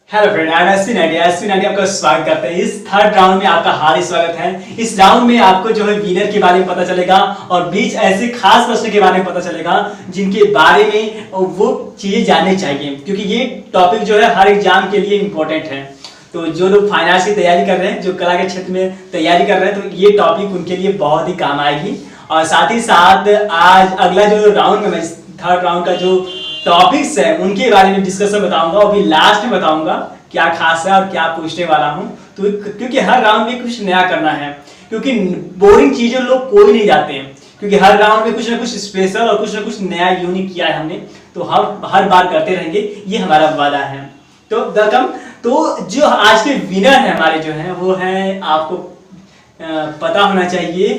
Hello friend, I am SP Nayudu आपका स्वागत करते हैं। इस थर्ड राउंड में आपका हार्दिक स्वागत है। इस राउंड में आपको जो है विनर के बारे में पता चलेगा और 20 ऐसे खास प्रश्न के बारे में पता चलेगा जिनके बारे में वो चीजें जाननी चाहिए, क्योंकि ये टॉपिक जो है हर एग्जाम के लिए इम्पोर्टेंट है। तो जो लोग फाइनेंस की तैयारी कर रहे हैं, जो कला के क्षेत्र में तैयारी कर रहे हैं, तो ये टॉपिक उनके लिए बहुत ही काम आएगी। और साथ ही साथ आज अगला जो राउंड में मैं थर्ड राउंड का जो टॉपिक्स है उनके बारे में डिस्कशन बताऊंगा और भी लास्ट में बताऊंगा क्या खास है और क्या पूछने वाला हूं। तो क्योंकि हर राउंड में कुछ नया करना है, क्योंकि बोरिंग चीजें लोग कोई नहीं जाते हैं, क्योंकि हर राउंड में कुछ ना कुछ स्पेशल और कुछ ना कुछ नया यूनिक किया है हमने, तो हम हर बार करते रहेंगे, ये हमारा वादा है। तो वेलकम। तो जो आज के विनर है हमारे जो है वो है, आपको पता होना चाहिए।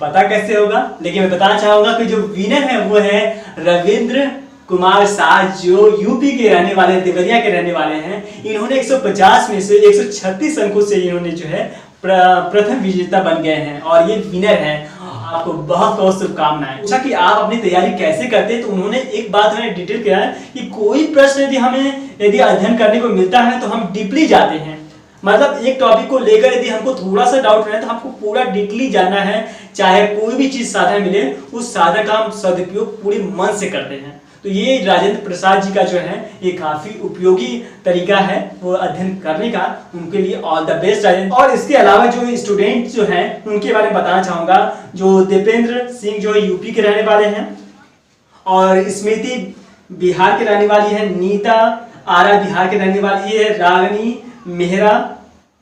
पता कैसे होगा, लेकिन मैं बताना चाहूंगा कि जो विनर है वो है रविंद्र कुमार शाह, जो यूपी के रहने वाले, देवरिया के रहने वाले हैं। इन्होंने 150 में से 136 अंकों से इन्होंने जो है प्रथम विजेता बन गए हैं और ये विनर हैं। आपको बहुत बहुत शुभकामनाएं। पूछा कि आप अपनी तैयारी कैसे करते हैं, तो उन्होंने एक बात हमें डिटेल किया है कि कोई प्रश्न यदि अध्ययन करने को मिलता है तो हम डीपली जाते हैं। मतलब एक टॉपिक को लेकर यदि हमको थोड़ा सा डाउट है तो हमको पूरा डिटेली जानना है, चाहे कोई भी चीज साधन मिले, उस साधन का हम सदुपयोग पूरे मन से करते हैं। तो ये राजेंद्र प्रसाद जी का जो है ये काफी उपयोगी तरीका है वो अध्ययन करने का। उनके लिए ऑल द बेस्ट राजेंद्र। और इसके अलावा जो स्टूडेंट जो हैं उनके बारे में बताना चाहूंगा। जो दीपेंद्र सिंह जो यूपी के रहने वाले हैं, और स्मृति बिहार के रहने वाली है, नीता आरा बिहार के रहने वाली है, रागनी मेहरा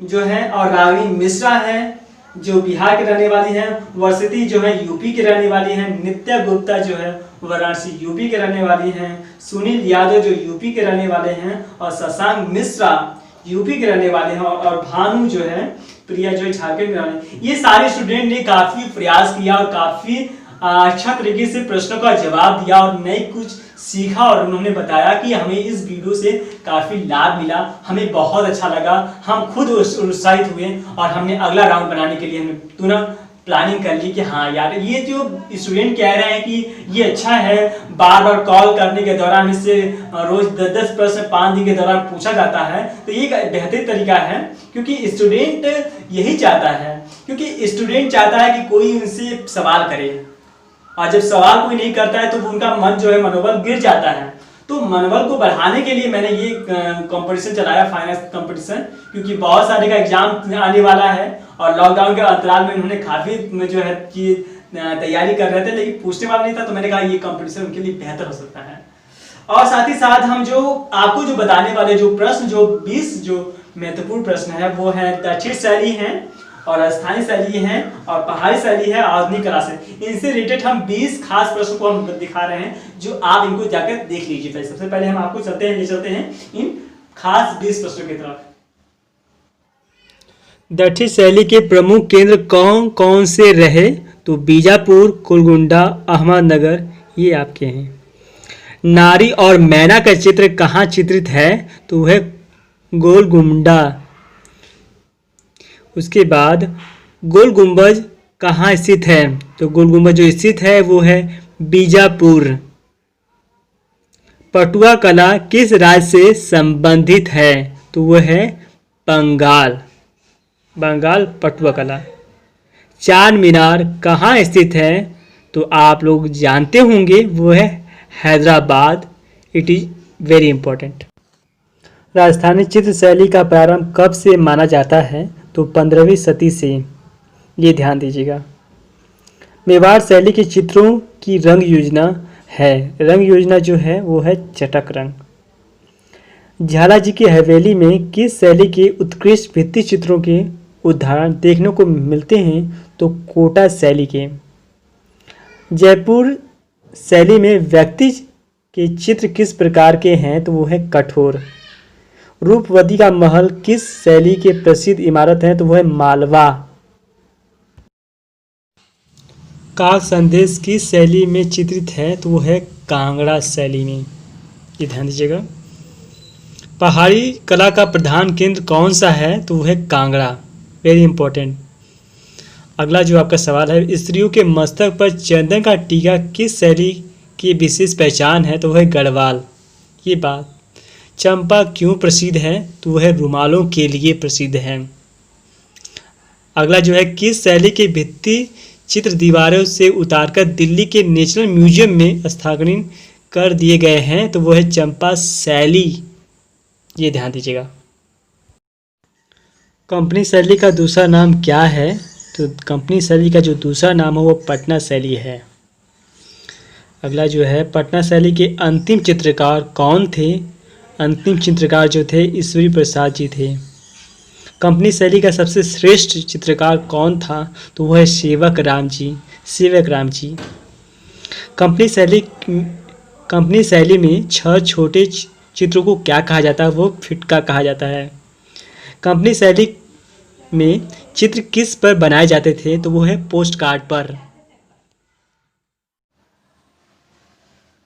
जो है और रागनी मिश्रा है जो बिहार के रहने वाली हैं, वर्षिती जो है यूपी के रहने वाली हैं, नित्या गुप्ता जो है वाराणसी यूपी के रहने वाली हैं, सुनील यादव जो यूपी के रहने वाले हैं, और शशांक मिश्रा यूपी के रहने वाले हैं, और भानु जो है प्रिया जो है झारखंड के रहने। ये सारे स्टूडेंट ने काफी प्रयास किया और काफी अच्छा तरीके से प्रश्नों का जवाब दिया और नई कुछ सीखा, और उन्होंने बताया कि हमें इस वीडियो से काफी लाभ मिला, हमें बहुत अच्छा लगा, हम खुद उत्साहित हुए और हमने अगला राउंड बनाने के लिए हमने तुरंत प्लानिंग कर ली कि हाँ यार, ये जो स्टूडेंट कह रहे हैं कि ये अच्छा है, बार बार कॉल करने के दौरान इससे रोज 10-10 प्रश्न 5 दिन के दौरान पूछा जाता है, तो ये एक बेहतर तरीका है, क्योंकि स्टूडेंट यही चाहता है। क्योंकि स्टूडेंट चाहता है कि कोई उनसे सवाल करे, और जब सवाल कोई नहीं करता है तो उनका मन जो है मनोबल गिर जाता है। तो मनोबल को बढ़ाने के लिए मैंने ये कंपटीशन चलाया, फाइनेंस कंपटीशन, क्योंकि बहुत सारे का एग्जाम आने वाला है और लॉकडाउन के अंतराल में उन्होंने काफी जो है कि तैयारी कर रहे थे, लेकिन पूछने वाला नहीं था, तो मैंने कहा ये कंपटीशन उनके लिए बेहतर हो सकता है। और साथ ही साथ हम जो आपको जो बताने वाले जो प्रश्न, जो 20 जो महत्वपूर्ण प्रश्न है वो है दक्षिण शैली है और स्थानीय शैली है और पहाड़ी शैली है, आधुनिक कला से। इनसे रिलेटेड हम 20 खास प्रश्नों को हम दिखा रहे हैं, जो आप इनको जाकर देख लीजिए। सबसे पहले हम आपको ले चलते हैं इन खास 20 प्रश्नों की तरफ। दक्षिण शैली के प्रमुख केंद्र कौन कौन से रहे? तो बीजापुर, कुलगुंडा, अहमदनगर, ये आपके हैं। नारी और मैना का चित्र कहाँ चित्रित है? तो वह गोलगुंडा। उसके बाद गोल गुंबज कहाँ स्थित है? तो गोल गुंबज जो स्थित है वो है बीजापुर। पटुआ कला किस राज्य से संबंधित है? तो वह है बंगाल। बंगाल पटुआ कला। चार मीनार कहाँ स्थित है? तो आप लोग जानते होंगे वो है Hyderabad. It is very important. Rajasthani चित्र शैली का प्रारंभ कब से माना जाता है? तो 15वीं सदी से, ये ध्यान दीजिएगा। मेवाड़ शैली के चित्रों की रंग योजना है, रंग योजना जो है वो है चटक रंग। झाला जी की हवेली में किस शैली के उत्कृष्ट भित्ति चित्रों के उदाहरण देखने को मिलते हैं? तो कोटा शैली के। जयपुर शैली में व्यक्ति के चित्र किस प्रकार के हैं? तो वो है कठोर। रूपवती का महल किस शैली के प्रसिद्ध इमारत है? तो वो है मालवा। काल संदेश किस शैली में चित्रित है? तो वो है कांगड़ा शैली में, ये ध्यान दीजिएगा। पहाड़ी कला का प्रधान केंद्र कौन सा है? तो वो है कांगड़ा। Very important. अगला जो आपका सवाल है, स्त्रियों के मस्तक पर चंदन का टीका किस शैली की विशेष पहचान है? तो वह है गढ़वाल। ये बात। चंपा क्यों प्रसिद्ध है? तो वह रुमालों के लिए प्रसिद्ध है। अगला जो है, किस शैली के भित्ति चित्र दीवारों से उतारकर दिल्ली के नेशनल म्यूजियम में स्थानांतरित कर दिए गए हैं? तो वो है चंपा शैली। ये ध्यान दीजिएगा। कंपनी शैली का दूसरा नाम क्या है? तो कंपनी शैली का जो दूसरा नाम है वो पटना शैली है। अगला जो है, पटना शैली के अंतिम चित्रकार कौन थे? अंतिम चित्रकार जो थे ईश्वरी प्रसाद जी थे। कंपनी शैली का सबसे श्रेष्ठ चित्रकार कौन था? तो वह है सेवक राम जी। सेवक राम जी। कंपनी शैली में 6 छोटे चित्रों को क्या कहा जाता है? वो फिटका कहा जाता है। कंपनी शैली में चित्र किस पर बनाए जाते थे? तो वो है पोस्ट कार्ड पर।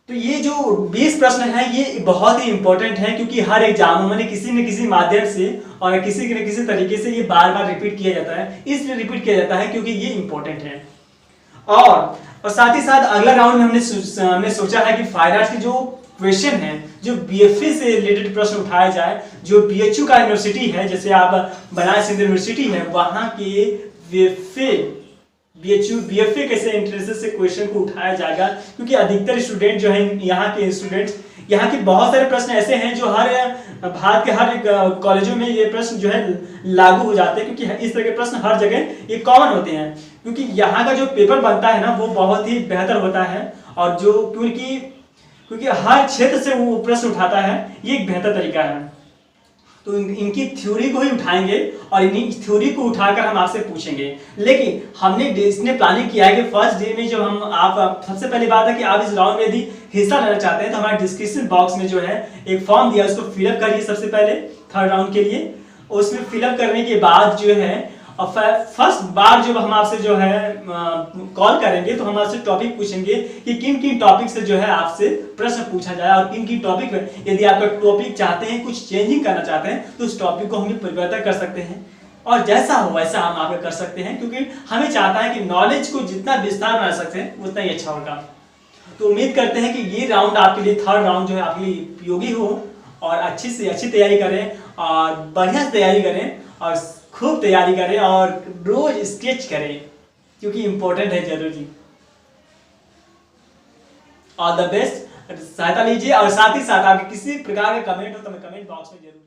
तो ये जो 20 प्रश्न है ये बहुत ही इंपॉर्टेंट है, क्योंकि हर एग्जाम में किसी न किसी माध्यम से और किसी न किसी तरीके से ये बार बार रिपीट किया जाता है। इसलिए रिपीट किया जाता है क्योंकि ये इंपॉर्टेंट है। और साथ ही साथ अगला राउंड में हमने सोचा है कि फाइन आर्ट्स की जो क्वेश्चन है, जो बीएफए से रिलेटेड प्रश्न उठाया जाए, जो बीएचयू का यूनिवर्सिटी है, जैसे आप बनारस हिंदू यूनिवर्सिटी है, वहां के बीएफए कैसे इंटरेस्ट से क्वेश्चन को उठाया जाएगा, क्योंकि अधिकतर स्टूडेंट जो है यहाँ के स्टूडेंट्स, यहाँ के बहुत सारे प्रश्न ऐसे हैं जो हर भारत के हर कॉलेजों में ये प्रश्न जो है लागू हो जाते हैं, क्योंकि इस तरह के प्रश्न हर जगह ये कॉमन होते हैं। क्योंकि यहाँ का जो पेपर बनता है ना वो बहुत ही बेहतर होता है, और जो क्योंकि हर क्षेत्र से वो प्रश्न उठाता है, ये एक बेहतर तरीका है। तो इनकी थ्योरी को ही उठाएंगे और इन्हीं थ्योरी को उठाकर हम आपसे पूछेंगे। लेकिन हमने इसने प्लानिंग किया है कि फर्स्ट डे में जब आप सबसे पहली बात है कि आप इस राउंड में यदि हिस्सा लेना चाहते हैं तो हमारे डिस्क्रिप्शन बॉक्स में जो है एक फॉर्म दिया, उसको फिलअप करिए सबसे पहले थर्ड राउंड के लिए। उसमें फिलअप करने के बाद जो है और फर्स्ट बार जब हम आपसे जो है कॉल करेंगे तो हम आपसे टॉपिक पूछेंगे कि किन किन टॉपिक से जो है आपसे प्रश्न पूछा जाए, और किन किन टॉपिक में यदि आपका टॉपिक चाहते हैं, कुछ चेंजिंग करना चाहते हैं, तो उस टॉपिक को हम परिवर्तन कर सकते हैं, और जैसा हो वैसा हम आपको कर सकते हैं, क्योंकि हमें चाहता है कि नॉलेज को जितना विस्तार बना सकते हैं उतना ही अच्छा होगा। तो उम्मीद करते हैं कि ये राउंड आपके लिए, थर्ड राउंड जो है आपके लिए उपयोगी हो, और अच्छी से अच्छी तैयारी करें और बढ़िया तैयारी करें और खूब तैयारी करें और रोज स्केच करें, क्योंकि इंपॉर्टेंट है जरूरी। ऑल द बेस्ट, सहायता लीजिए, और साथ ही साथ आपके किसी प्रकार का कमेंट हो तो हमें कमेंट बॉक्स में जरूर